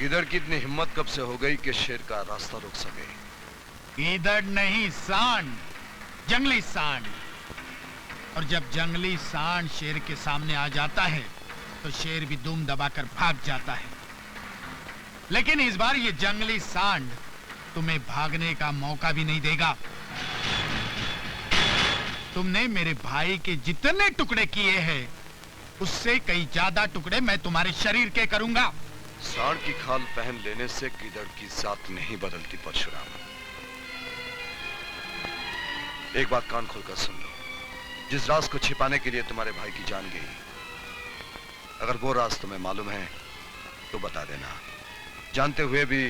गिदड़ की इतनी हिम्मत कब से हो गई कि शेर का रास्ता रोक सके? गिदड़ नहीं, सांड, जंगली सांड। और जब जंगली सांड शेर के सामने आ जाता है तो शेर भी दुम दबाकर भाग जाता है। लेकिन इस बार ये जंगली सांड तुम्हें भागने का मौका भी नहीं देगा। तुमने मेरे भाई के जितने टुकड़े किए हैं उससे कई ज्यादा टुकड़े मैं तुम्हारे शरीर के करूंगा। सांड की खाल पहन लेने से गिदड़ की जात नहीं बदलती परशुराम। एक बात कान खोलकर सुन लो। जिस राज को छिपाने के लिए तुम्हारे भाई की जान गई, अगर वो राज तुम्हें मालूम है तो बता देना। जानते हुए भी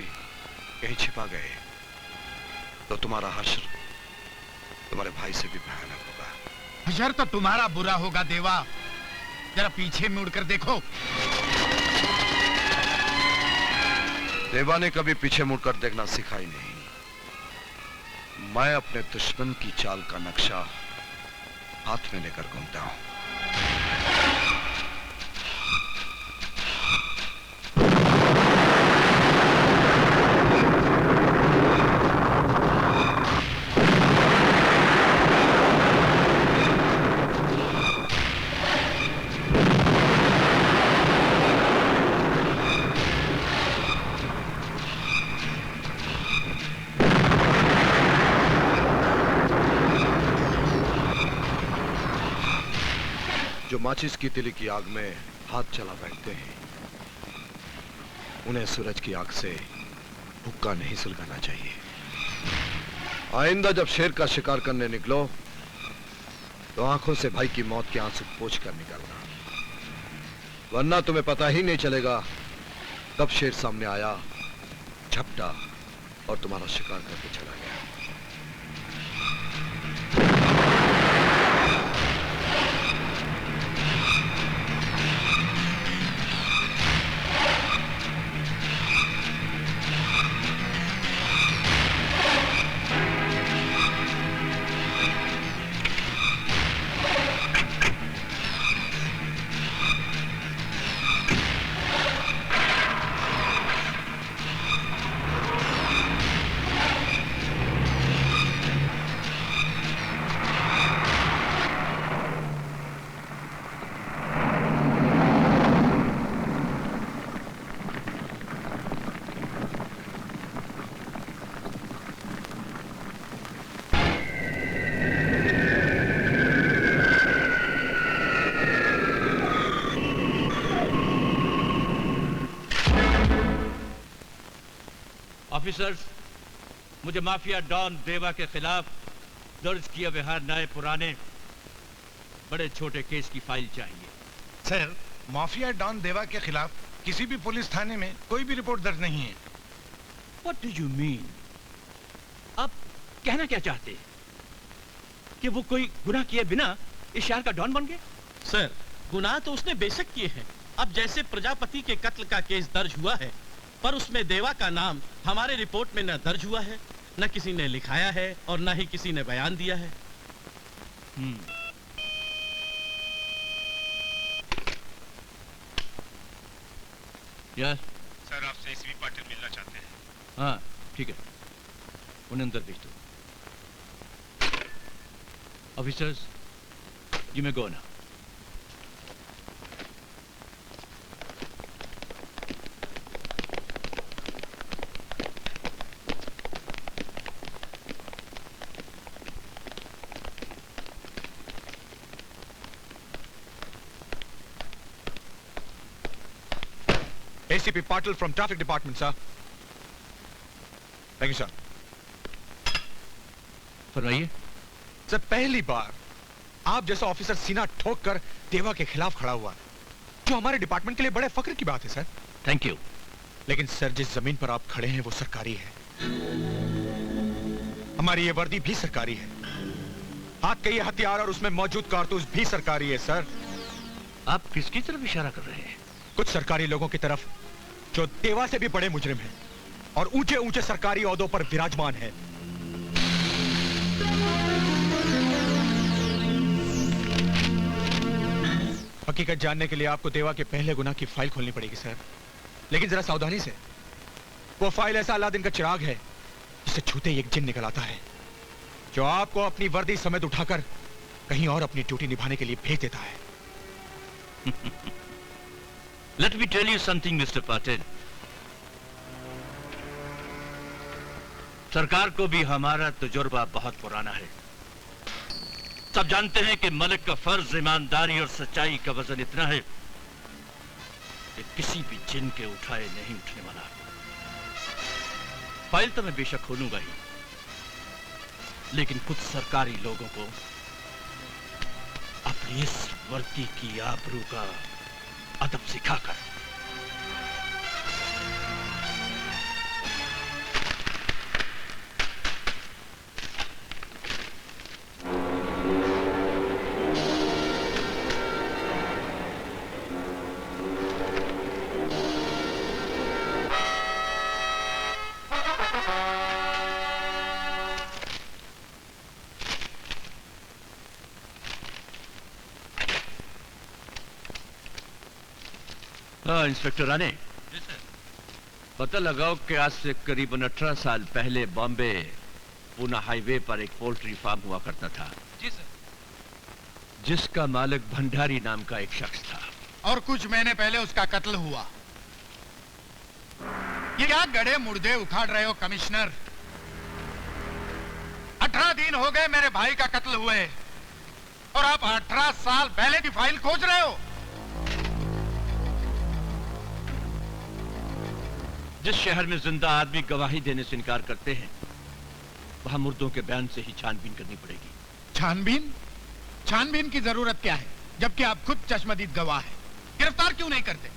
कहीं छिपा गए तो तुम्हारा हश्र तुम्हारे भाई से भी भयानक होगा। हश्र तो तुम्हारा बुरा होगा देवा। जरा पीछे मुड़कर देखो। देवा ने कभी पीछे मुड़कर देखना सिखा ही नहीं। मैं अपने दुश्मन की चाल का नक्शा हाथ में लेकर घूमता हूं। जो माचिस की तिली की आग में हाथ चला बैठते हैं, उन्हें सूरज की आग से हुक्का नहीं सुलगाना चाहिए। आइंदा जब शेर का शिकार करने निकलो तो आंखों से भाई की मौत के आंसू पोंछ कर निकलना, वरना तुम्हें पता ही नहीं चलेगा कब शेर सामने आया, झपटा और तुम्हारा शिकार करके चला गया। ऑफिसर्स, मुझे माफिया डॉन देवा के खिलाफ दर्ज किए हुए हर नए पुराने बड़े छोटे केस की फाइल चाहिए। सर, माफिया डॉन देवा के खिलाफ किसी भी पुलिस थाने में कोई भी रिपोर्ट दर्ज नहीं है। What do you mean? आप कहना क्या चाहते हैं कि वो कोई गुनाह किए बिना इस शहर का डॉन बन गए? सर, गुनाह तो उसने बेशक किए हैं। अब जैसे प्रजापति के कत्ल का केस दर्ज हुआ है, पर उसमें देवा का नाम हमारे रिपोर्ट में न दर्ज हुआ है, न किसी ने लिखाया है और न ही किसी ने बयान दिया है। यस सर, आपसे एसीपी पाटिल मिलना चाहते हैं। हाँ ठीक है, उन्हें अंदर भेज दो। Officers, you may go now. ACP Patil from Traffic Department, sir. Thank you, sir. फरमाइए। सर, पहली बार आप जैसा ऑफिसर सीना ठोक कर देवा के खिलाफ खड़ा हुआ, जो हमारे डिपार्टमेंट के लिए बड़े फख्र की बात है, सर। Thank you. लेकिन सर, जिस जमीन पर आप खड़े हैं वो सरकारी है। हमारी ये वर्दी भी सरकारी है। हाथ के ये हथियार और उसमें मौजूद कारतूस भी सरकारी है, सर। आप किसकी तरफ इशारा कर रहे हैं? कुछ सरकारी लोगों की तरफ जो देवा से भी बड़े मुजरिम हैं और ऊंचे ऊंचे सरकारी ओहदों पर विराजमान है। हकीकत जानने के लिए आपको देवा के पहले गुनाह की फाइल खोलनी पड़ेगी, सर। लेकिन जरा सावधानी से, वो फाइल ऐसा अलादीन का चिराग है जिसे छूते ही एक जिन निकल आता है, जो आपको अपनी वर्दी समेत उठाकर कहीं और अपनी ड्यूटी निभाने के लिए भेज देता है। Let me tell you something, Mr. Patel. सरकार को भी हमारा तजुर्बा बहुत पुराना है। सब जानते हैं कि मलिक का फर्ज ईमानदारी और सच्चाई का वजन इतना है कि किसी भी जिन के उठाए नहीं उठने वाला। फाइल तो मैं बेशक खोलूंगा ही, लेकिन कुछ सरकारी लोगों को अपनी इस वर्दी की आबरू का अदब सिखाकर इंस्पेक्टर राणे, पता लगाओ कि आज से करीबन 18 साल पहले बॉम्बे पूना हाईवे पर एक पोल्ट्री फार्म हुआ करता था। जी सर। जिसका मालिक भंडारी नाम का एक शख्स था। और कुछ महीने पहले उसका कत्ल हुआ। ये क्या गड़े मुर्दे उखाड़ रहे हो कमिश्नर? 18 दिन हो गए मेरे भाई का कत्ल हुए और आप 18 साल पहले की फाइल खोज रहे हो। जिस शहर में जिंदा आदमी गवाही देने से इनकार करते हैं, वहां मुर्दों के बयान से ही छानबीन करनी पड़ेगी। छानबीन? छानबीन की जरूरत क्या है, जबकि आप खुद चश्मदीद गवाह हैं? गिरफ्तार क्यों नहीं करते?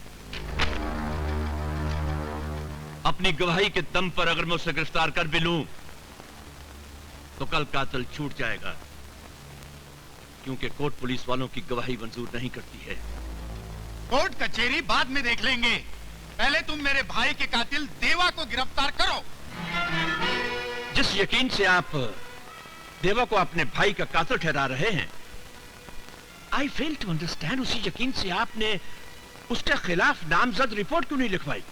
अपनी गवाही के दम पर अगर मैं उसे गिरफ्तार कर भी लूं, तो कल कातिल छूट जाएगा, क्योंकि कोर्ट पुलिस वालों की गवाही मंजूर नहीं करती है। कोर्ट कचहरी बाद में देख लेंगे, पहले तुम मेरे भाई के कातिल देवा को गिरफ्तार करो। जिस यकीन से आप देवा को अपने भाई का कातिल ठहरा रहे हैं, आई फेल टू अंडरस्टैंड, उसी यकीन से आपने उसके खिलाफ नामजद रिपोर्ट क्यों नहीं लिखवाई?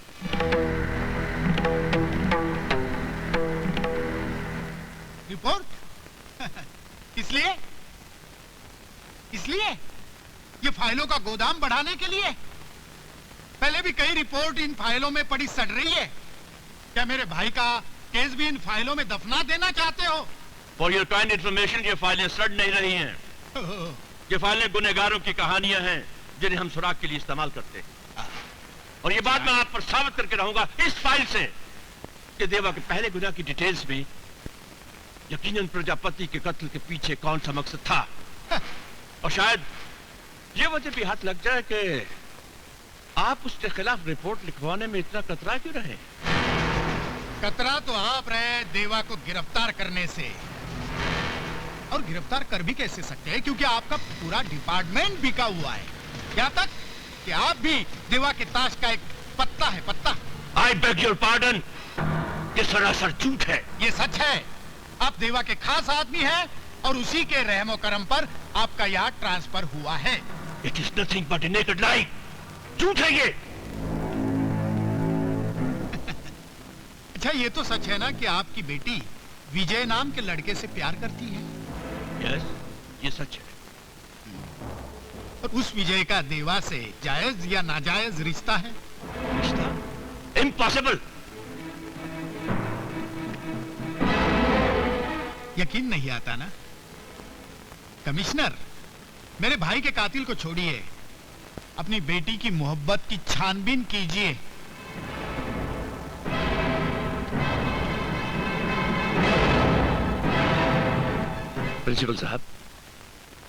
रिपोर्ट? इसलिए ये फाइलों का गोदाम बढ़ाने के लिए? पहले भी कई रिपोर्ट इन फाइलों में पड़ी सड़ रही है। क्या मेरे भाई का केस भी इन फाइलों में दफना देना चाहते हो? फॉर योर काइंड इंफॉर्मेशन, ये फाइलें सड़ नहीं रही हैं। ये फाइलें गुनहगारों की कहानियां हैं जिन्हें हम सुराग के लिए इस्तेमाल करते हैं। और ये बात मैं आप पर साबित करके रहूंगा इस फाइल से कि देवा के पहले गुनाह की डिटेल्स में यकीनन प्रजापति के कत्ल के पीछे कौन सा मकसद था। और शायद ये वजह भी हाथ लग जाए कि आप उसके खिलाफ रिपोर्ट लिखवाने में इतना कतरा क्यों रहे? कतरा तो आप रहे देवा को गिरफ्तार करने से, और गिरफ्तार कर भी कैसे सकते हैं, क्योंकि आपका पूरा डिपार्टमेंट बिका हुआ है। यहाँ तक कि आप भी देवा के ताश का एक पत्ता है, पत्ता। आई बेग योर पार्डन, ये सरासर झूठ है। ये सच है। आप देवा के खास आदमी हैं और उसी के रहमो करम पर आपका यहाँ ट्रांसफर हुआ है। It is nothing but a naked lie. झूठ है ये। अच्छा, ये तो सच है ना कि आपकी बेटी विजय नाम के लड़के से प्यार करती है? यस, ये सच है। और उस विजय का देवा से जायज या नाजायज रिश्ता है? रिश्ता? इम्पॉसिबल। यकीन नहीं आता ना? कमिश्नर, मेरे भाई के कातिल को छोड़िए, अपनी बेटी की मोहब्बत की छानबीन कीजिए। प्रिंसिपल साहब,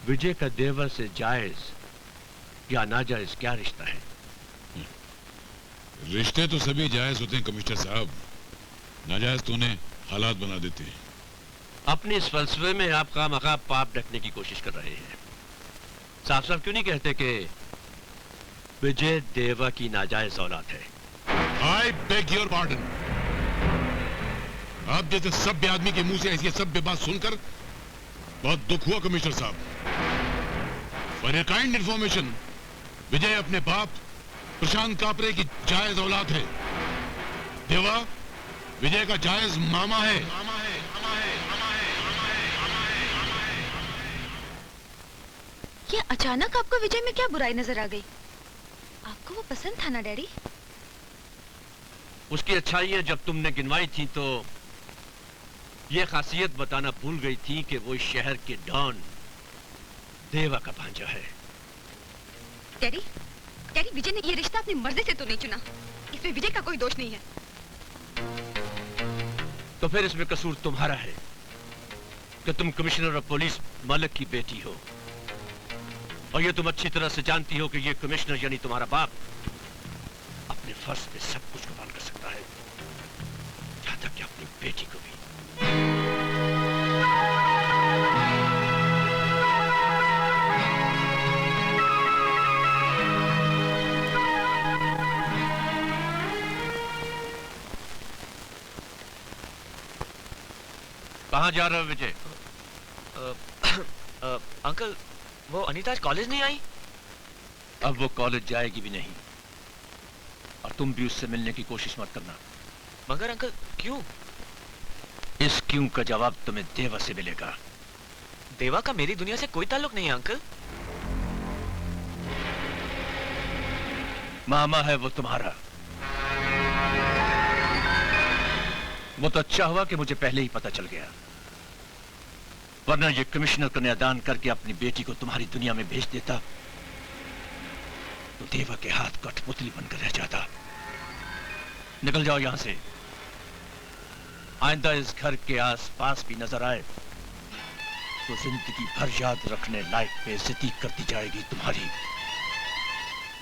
विजय का देवा से जायज या नाजायज क्या रिश्ता है? रिश्ते तो सभी जायज होते हैं कमिश्नर साहब, नाजायज तो उन्हें हालात बना देते हैं। अपने इस फलसफे में आप खामखा पाप ढकने की कोशिश कर रहे हैं। साफ साफ क्यों नहीं कहते कि विजय देवा की नाजायज औलाद है? I beg your pardon. आप जैसे सभ्य आदमी के मुंह से ऐसी सभ्य बात सुनकर बहुत दुख हुआ कमिश्नर साहब। फॉर ए काइंड इंफॉर्मेशन, विजय अपने बाप प्रशांत कापरे की जायज औलाद है। देवा विजय का जायज मामा है। ये अचानक आपको विजय में क्या बुराई नजर आ गई? आपको वो पसंद था ना डैडी? उसकी अच्छाई है जब तुमने गिनवाई थी तो ये खासियत बताना भूल गई थी कि वो इस शहर के डॉन देवा का भांजा है। डैडी, डैडी विजय ने ये रिश्ता अपनी मर्जी से तो नहीं चुना। इसमें विजय का कोई दोष नहीं है। तो फिर इसमें कसूर तुम्हारा है कि तुम कमिश्नर ऑफ पुलिस मलिक की बेटी हो, और ये तुम अच्छी तरह से जानती हो कि ये कमिश्नर यानी तुम्हारा बाप अपने फर्ज पे सब कुछ कमाल कर सकता है, यहां तक कि अपनी बेटी को भी। कहाँ जा रहे हो विजय? अंकल, वो अनीता आज कॉलेज नहीं आई? अब वो कॉलेज जाएगी भी नहीं, और तुम भी उससे मिलने की कोशिश मत करना। मगर अंकल क्यों? इस क्यों का जवाब तुम्हें देवा से मिलेगा। देवा का मेरी दुनिया से कोई ताल्लुक नहीं है अंकल। मामा है वो तुम्हारा। वो तो अच्छा हुआ कि मुझे पहले ही पता चल गया, वरना ये कमिश्नर कन्यादान करके अपनी बेटी को तुम्हारी दुनिया में भेज देता तो देवा के हाथ कठपुतली बनकर रह जाता। निकल जाओ यहां से। आइंदा इस घर के आसपास भी नजर आए तो जिंदगी भर याद रखने लायक बेइज्जती करती जाएगी तुम्हारी।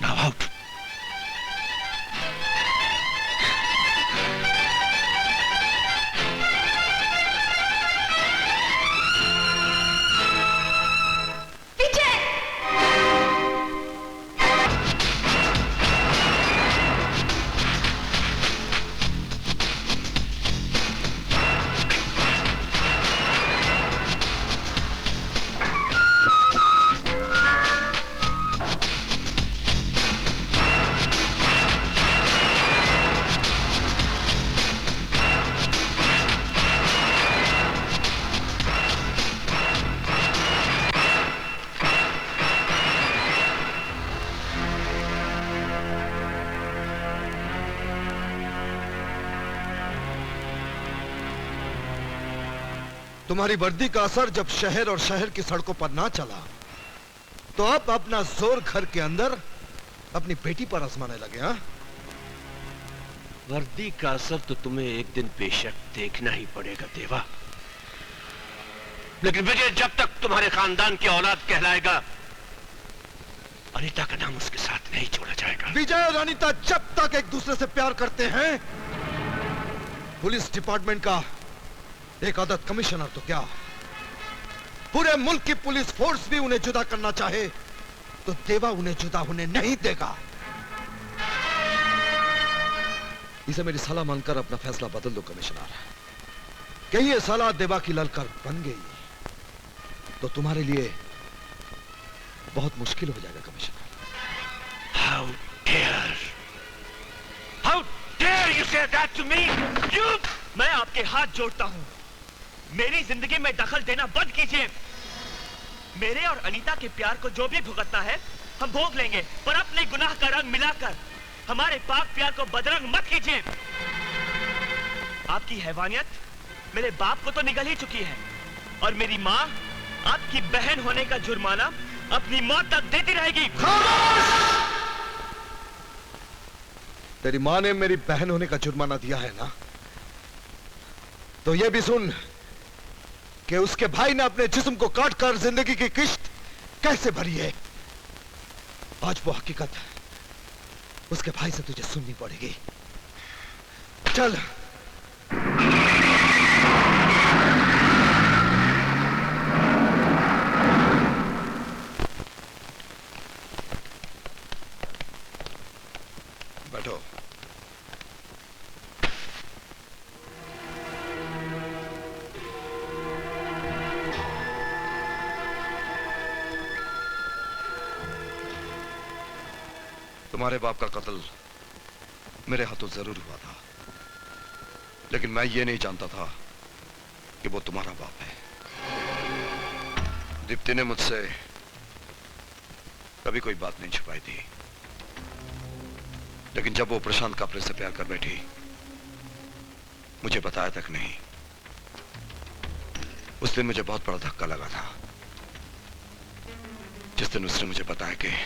Now out. तुम्हारी वर्दी का असर जब शहर और शहर की सड़कों पर ना चला तो अब अपना जोर घर के अंदर अपनी बेटी पर आजमाने लगे। हाँ, वर्दी का असर तो तुम्हें एक दिन बेशक देखना ही पड़ेगा देवा, लेकिन विजय जब तक तुम्हारे खानदान की औलाद कहलाएगा अनीता का नाम उसके साथ नहीं जोड़ा जाएगा। विजय और अनीता जब तक एक दूसरे से प्यार करते हैं, पुलिस डिपार्टमेंट का एक आदत कमिश्नर तो क्या, पूरे मुल्क की पुलिस फोर्स भी उन्हें जुदा करना चाहे तो देवा उन्हें जुदा होने नहीं देगा। इसे मेरी सलाह मानकर अपना फैसला बदल दो कमिश्नर। कि ये सलाह देवा की ललकार बन गई तो तुम्हारे लिए बहुत मुश्किल हो जाएगा commissioner. How dare you say that to me? You! मैं आपके हाथ जोड़ता हूं, मेरी जिंदगी में दखल देना बंद कीजिए। मेरे और अनीता के प्यार को जो भी भुगतना है हम भोग लेंगे, पर अपने गुनाह का रंग मिलाकर हमारे पाक प्यार को बदरंग मत कीजिए। आपकी हैवानियत मेरे बाप को तो निगल ही चुकी है, और मेरी माँ आपकी बहन होने का जुर्माना अपनी मौत तक देती रहेगी। तेरी माँ ने मेरी बहन होने का जुर्माना दिया है ना, तो यह भी सुन कि उसके भाई ने अपने जिस्म को काटकर जिंदगी की किश्त कैसे भरी है। आज वो हकीकत उसके भाई से तुझे सुननी पड़ेगी। चल। बैठो। तुम्हारे बाप का कत्ल मेरे हाथों जरूर हुआ था, लेकिन मैं ये नहीं जानता था कि वो तुम्हारा बाप है। दीप्ति ने मुझसे कभी कोई बात नहीं छुपाई थी, लेकिन जब वो प्रशांत कापरे से प्यार कर बैठी, मुझे बताया तक नहीं। उस दिन मुझे बहुत बड़ा धक्का लगा था, जिस दिन उसने मुझे बताया कि